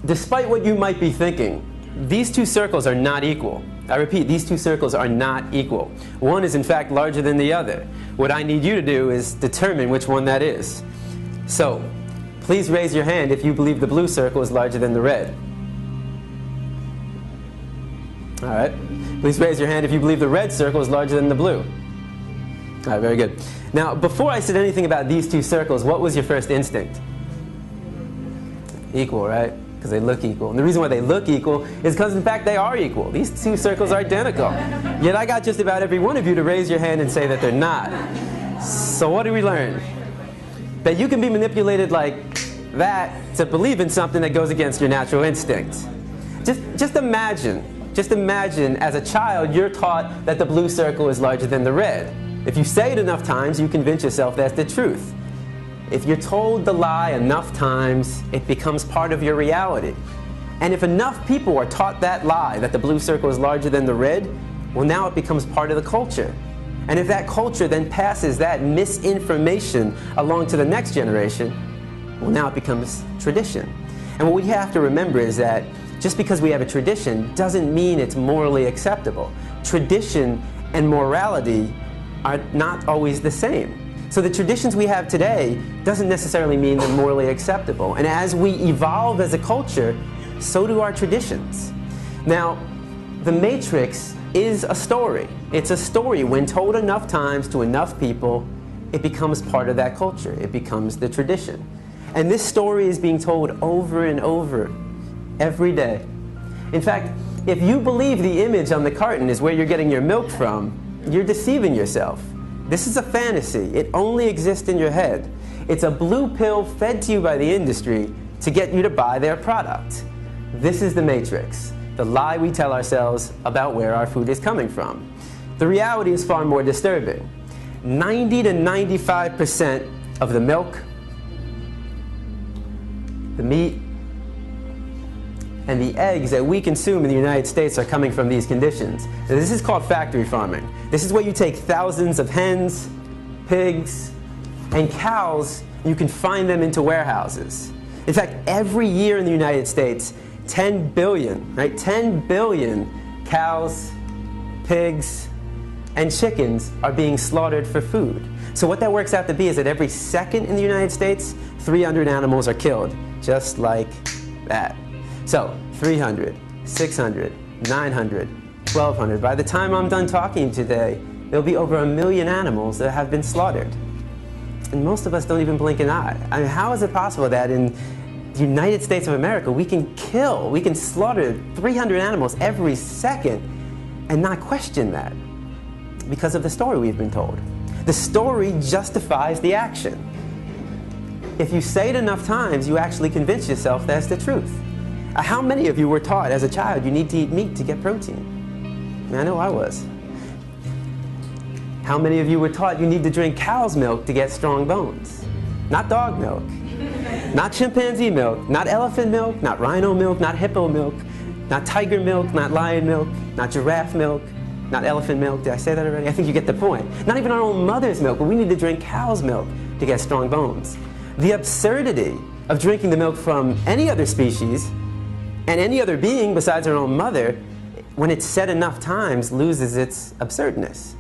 despite what you might be thinking, these two circles are not equal. I repeat, these two circles are not equal. One is in fact larger than the other. What I need you to do is determine which one that is. So, please raise your hand if you believe the blue circle is larger than the red. All right. Please raise your hand if you believe the red circle is larger than the blue. All right, very good. Now, before I said anything about these two circles, what was your first instinct? Equal, right? Because they look equal. And the reason why they look equal is because, in fact, they are equal. These two circles are identical. Yet I got just about every one of you to raise your hand and say that they're not. So what did we learn? That you can be manipulated like that to believe in something that goes against your natural instinct. Just imagine as a child you're taught that the blue circle is larger than the red. If you say it enough times, you convince yourself that's the truth. If you're told the lie enough times, it becomes part of your reality. And if enough people are taught that lie, that the blue circle is larger than the red, well, now it becomes part of the culture. And if that culture then passes that misinformation along to the next generation, well, now it becomes tradition. And what we have to remember is that just because we have a tradition doesn't mean it's morally acceptable. Tradition and morality are not always the same. So the traditions we have today doesn't necessarily mean they're morally acceptable. And as we evolve as a culture, so do our traditions. Now, The Matrix is a story. It's a story. When told enough times to enough people, it becomes part of that culture. It becomes the tradition. And this story is being told over and over every day. In fact, if you believe the image on the carton is where you're getting your milk from, you're deceiving yourself. This is a fantasy. It only exists in your head. It's a blue pill fed to you by the industry to get you to buy their product. This is the Matrix, the lie we tell ourselves about where our food is coming from. The reality is far more disturbing. 90 to 95% of the milk, the meat, and the eggs that we consume in the United States are coming from these conditions. Now, this is called factory farming. This is where you take thousands of hens, pigs, and cows, and you confine them into warehouses. In fact, every year in the United States, 10 billion, right? 10 billion cows, pigs, and chickens are being slaughtered for food. So what that works out to be is that every second in the United States, 300 animals are killed, just like that. So 300, 600, 900, 1,200. By the time I'm done talking today, there'll be over 1 million animals that have been slaughtered. And most of us don't even blink an eye. I mean, how is it possible that in the United States of America we can slaughter 300 animals every second and not question that? Because of the story we've been told. The story justifies the action. If you say it enough times, you actually convince yourself that's the truth. How many of you were taught as a child you need to eat meat to get protein? I know I was. How many of you were taught you need to drink cow's milk to get strong bones? Not dog milk, not chimpanzee milk, not elephant milk, not rhino milk, not hippo milk, not tiger milk, not lion milk, not giraffe milk, not elephant milk. Did I say that already? I think you get the point. Not even our own mother's milk, but we need to drink cow's milk to get strong bones. The absurdity of drinking the milk from any other species and any other being besides our own mother, when it's said enough times, loses its absurdness.